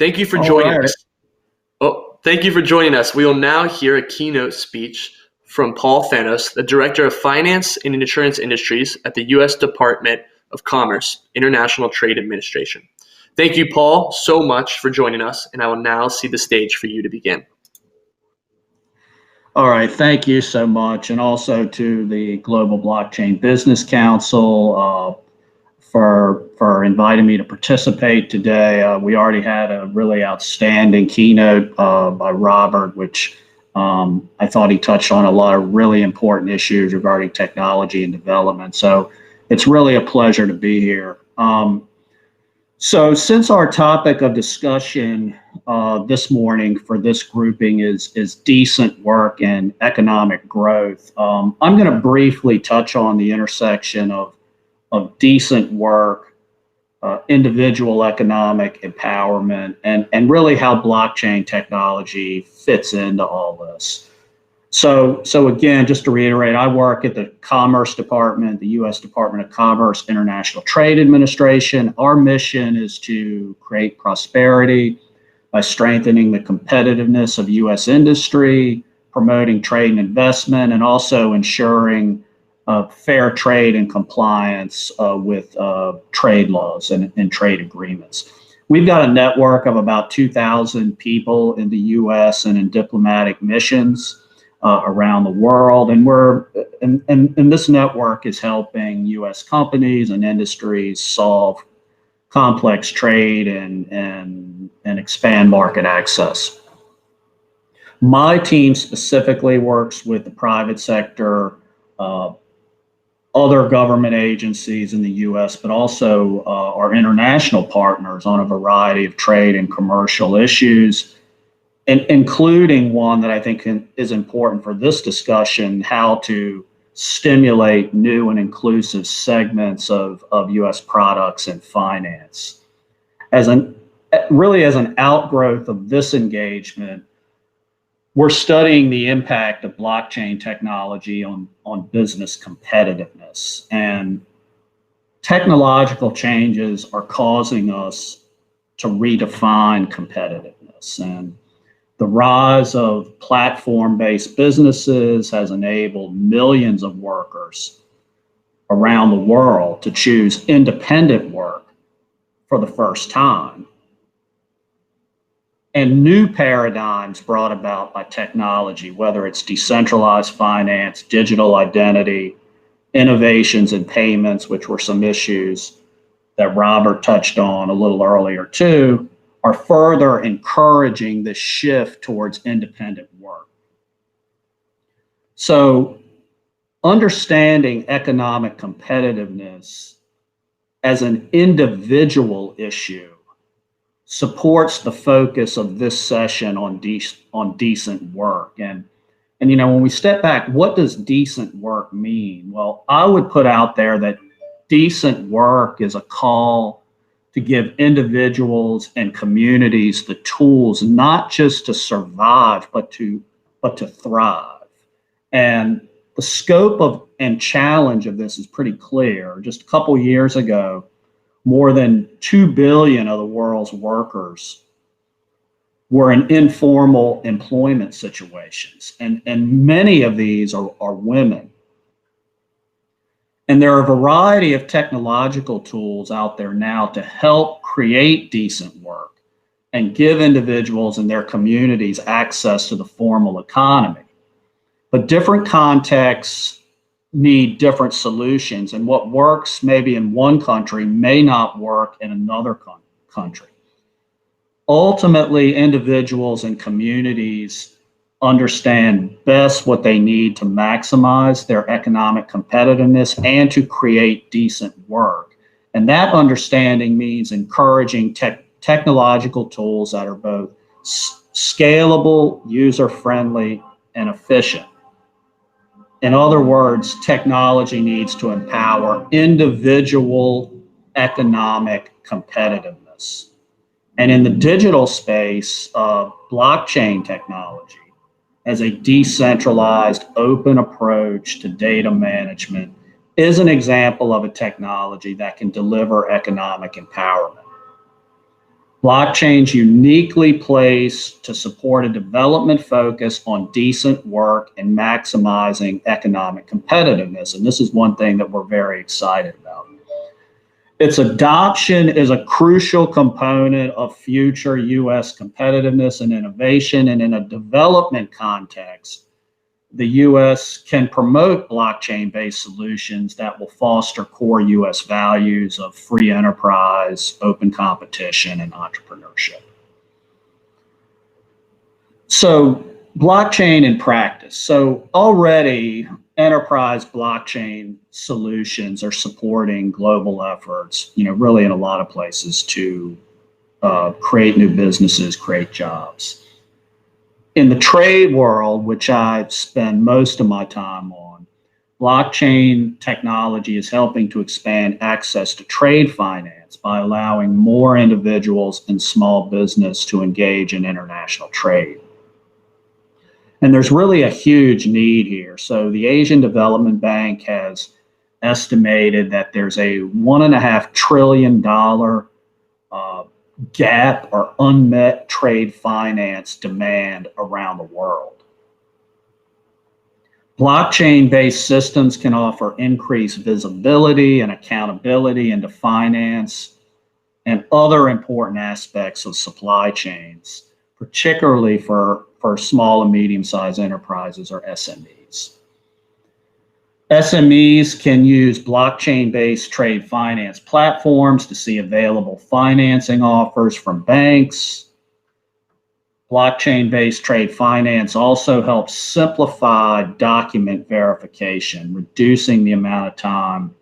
Thank you for All joining right. us. Thank you for joining us. We will now hear a keynote speech from Paul Thanos, the Director of Finance and Insurance Industries at the U.S. Department of Commerce, International Trade Administration. Thank you, Paul, so much for joining us, and I will now cede the stage for you to begin. All right. Thank you so much. And also to the Global Blockchain Business Council for inviting me to participate today. We already had a really outstanding keynote by Robert, which I thought he touched on a lot of really important issues regarding technology and development. So it's really a pleasure to be here. So since our topic of discussion this morning for this grouping is decent work and economic growth, I'm going to briefly touch on the intersection of decent work, individual economic empowerment, and really how blockchain technology fits into all this. So again, just to reiterate, I work at the Commerce Department, the U.S. Department of Commerce, International Trade Administration. Our mission is to create prosperity by strengthening the competitiveness of U.S. industry, promoting trade and investment, and also ensuring fair trade and compliance with trade laws and trade agreements. We've got a network of about 2,000 people in the U.S. and in diplomatic missions around the world, and this network is helping U.S. companies and industries solve complex trade and expand market access. My team specifically works with the private sector, other government agencies in the U.S., but also our international partners on a variety of trade and commercial issues, and including one that I think is important for this discussion: how to stimulate new and inclusive segments of U.S. products and finance. As an outgrowth of this engagement, we're studying the impact of blockchain technology on business competitiveness. And technological changes are causing us to redefine competitiveness. And the rise of platform-based businesses has enabled millions of workers around the world to choose independent work for the first time. And new paradigms brought about by technology, whether it's decentralized finance, digital identity, innovations in payments, which were some issues that Robert touched on a little earlier too, are further encouraging the shift towards independent work. So understanding economic competitiveness as an individual issue supports the focus of this session on decent work. And you know, when we step back, what does decent work mean? Well, I would put out there that decent work is a call to give individuals and communities the tools not just to survive, but to thrive. And the scope of and challenge of this is pretty clear. Just a couple years ago, more than 2 billion of the world's workers were in informal employment situations, and many of these are women. And there are a variety of technological tools out there now to help create decent work and give individuals and their communities access to the formal economy. But different contexts need different solutions, and what works maybe in one country may not work in another country. Ultimately, individuals and communities understand best what they need to maximize their economic competitiveness and to create decent work. And that understanding means encouraging technological tools that are both scalable, user-friendly, and efficient. In other words, technology needs to empower individual economic competitiveness. And in the digital space, blockchain technology as a decentralized, open approach to data management is an example of a technology that can deliver economic empowerment. Blockchain's uniquely placed to support a development focus on decent work and maximizing economic competitiveness. And this is one thing that we're very excited about. Its adoption is a crucial component of future U.S. competitiveness and innovation. And in a development context, the U.S. can promote blockchain-based solutions that will foster core U.S. values of free enterprise, open competition, and entrepreneurship. So, blockchain in practice. So already enterprise blockchain solutions are supporting global efforts, really in a lot of places to create new businesses, create jobs. In the trade world, which I spend most of my time on, blockchain technology is helping to expand access to trade finance by allowing more individuals and small business to engage in international trade. And there's really a huge need here. So the Asian Development Bank has estimated that there's a $1.5 trillion gap or unmet trade finance demand around the world. Blockchain-based systems can offer increased visibility and accountability into finance and other important aspects of supply chains, particularly for small and medium-sized enterprises or SMEs. SMEs can use blockchain-based trade finance platforms to see available financing offers from banks. Blockchain-based trade finance also helps simplify document verification, reducing the amount of time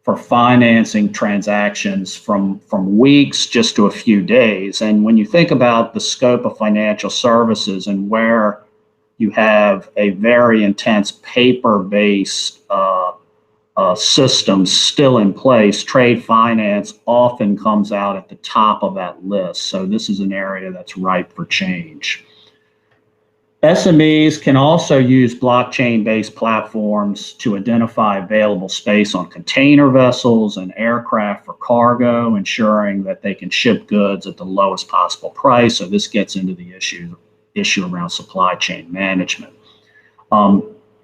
for financing transactions from weeks just to a few days. And when you think about the scope of financial services and where you have a very intense paper-based system still in place, trade finance often comes out at the top of that list. So this is an area that's ripe for change. SMEs can also use blockchain-based platforms to identify available space on container vessels and aircraft for cargo, ensuring that they can ship goods at the lowest possible price. So this gets into the issue around supply chain management.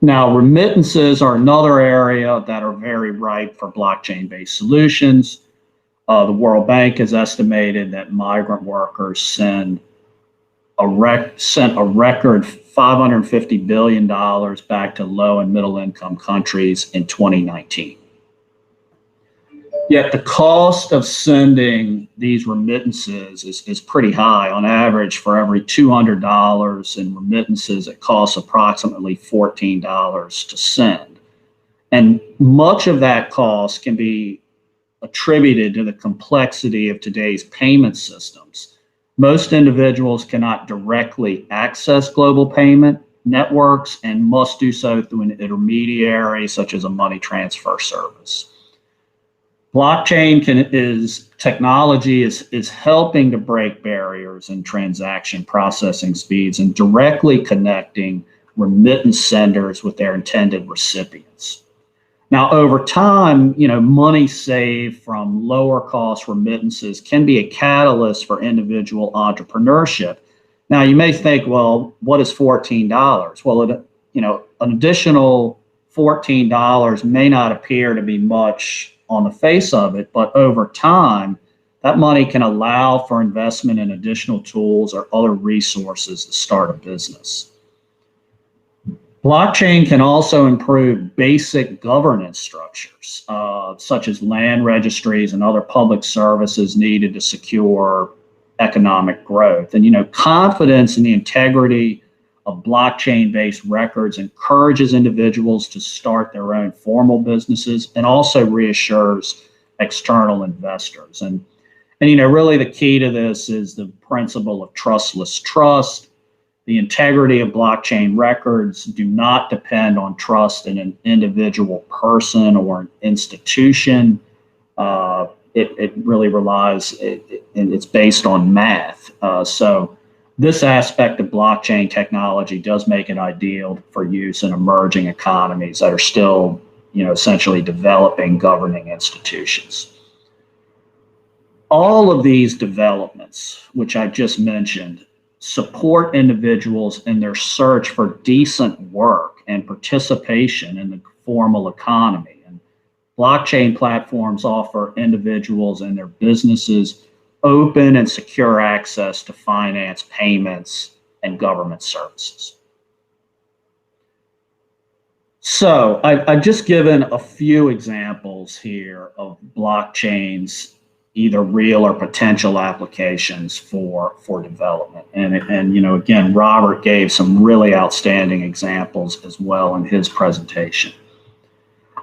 Now, remittances are another area that are very ripe for blockchain-based solutions. The World Bank has estimated that migrant workers sent a record $550 billion back to low and middle income countries in 2019. Yet the cost of sending these remittances is pretty high. On average, for every $200 in remittances, it costs approximately $14 to send. And much of that cost can be attributed to the complexity of today's payment systems. Most individuals cannot directly access global payment networks and must do so through an intermediary, such as a money transfer service. Blockchain technology is helping to break barriers in transaction processing speeds and directly connecting remittance senders with their intended recipients. Now, over time, money saved from lower cost remittances can be a catalyst for individual entrepreneurship. Now, you may think, well, what is $14? Well, an additional $14 may not appear to be much on the face of it, but over time, that money can allow for investment in additional tools or other resources to start a business. Blockchain can also improve basic governance structures, such as land registries and other public services needed to secure economic growth. And, confidence in the integrity of blockchain-based records encourages individuals to start their own formal businesses and also reassures external investors. And really the key to this is the principle of trustless trust. The integrity of blockchain records do not depend on trust in an individual person or an institution. It really relies, it's based on math. So this aspect of blockchain technology does make it ideal for use in emerging economies that are still, essentially developing governing institutions. All of these developments, which I just mentioned, support individuals in their search for decent work and participation in the formal economy. And blockchain platforms offer individuals and their businesses open and secure access to finance, payments, and government services. So I've just given a few examples here of blockchains, either real or potential applications for development. And you know, again, Robert gave some really outstanding examples as well in his presentation.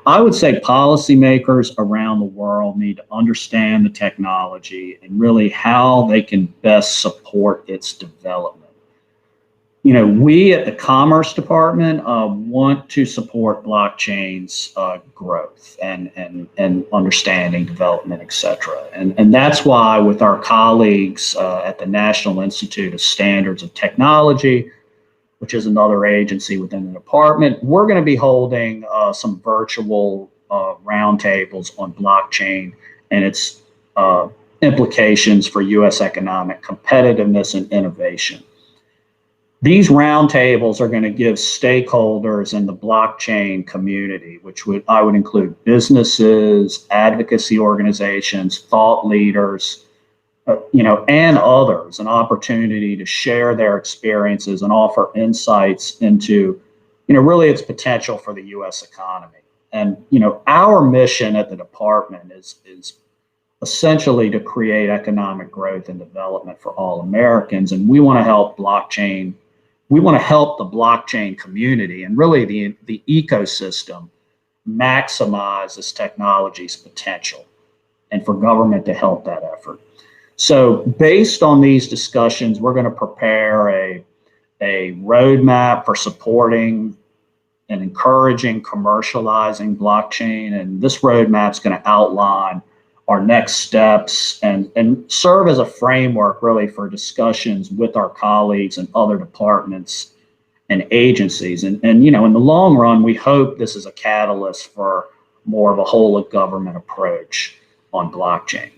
I would say policymakers around the world need to understand the technology and really how they can best support its development. You know, we at the Commerce Department want to support blockchain's growth and understanding, development, et cetera. And that's why with our colleagues at the National Institute of Standards of Technology, which is another agency within the department, we're going to be holding some virtual roundtables on blockchain and its implications for U.S. economic competitiveness and innovation. These roundtables are going to give stakeholders in the blockchain community, which I would include businesses, advocacy organizations, thought leaders, you know, and others, an opportunity to share their experiences and offer insights into, you know, really its potential for the U.S. economy. And, you know, our mission at the department is essentially to create economic growth and development for all Americans. And we want to help blockchain. We want to help the blockchain community and really the ecosystem maximize this technology's potential, and for government to help that effort. So based on these discussions, we're going to prepare a roadmap for supporting and encouraging commercializing blockchain. And this roadmap is going to outline our next steps and serve as a framework really for discussions with our colleagues and other departments and agencies. And you know, in the long run, we hope this is a catalyst for more of a whole of government approach on blockchain.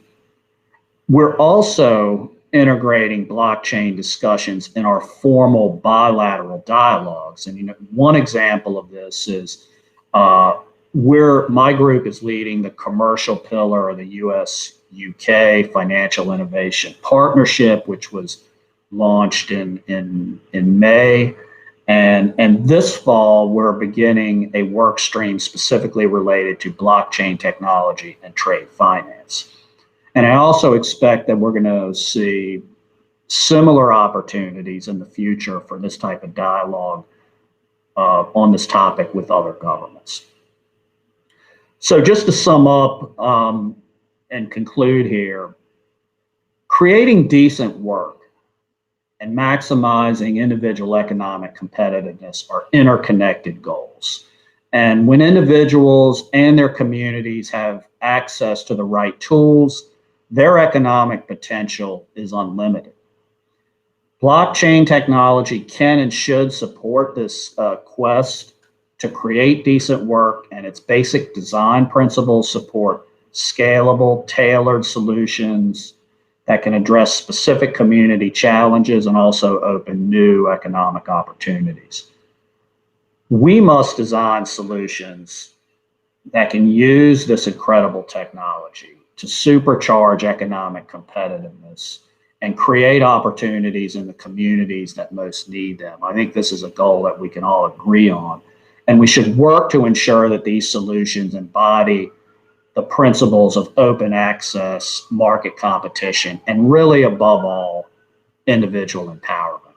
We're also integrating blockchain discussions in our formal bilateral dialogues. And you know, one example of this is my group is leading the commercial pillar of the US-UK Financial Innovation Partnership, which was launched in May. And this fall, we're beginning a work stream specifically related to blockchain technology and trade finance. And I also expect that we're going to see similar opportunities in the future for this type of dialogue on this topic with other governments. So just to sum up and conclude here, creating decent work and maximizing individual economic competitiveness are interconnected goals. And when individuals and their communities have access to the right tools, their economic potential is unlimited. Blockchain technology can and should support this quest to create decent work, and its basic design principles support scalable, tailored solutions that can address specific community challenges and also open new economic opportunities. We must design solutions that can use this incredible technology to supercharge economic competitiveness and create opportunities in the communities that most need them. I think this is a goal that we can all agree on. And we should work to ensure that these solutions embody the principles of open access, market competition, and really above all, individual empowerment.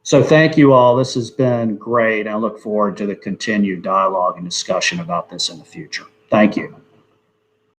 So thank you all. This has been great. I look forward to the continued dialogue and discussion about this in the future. Thank you.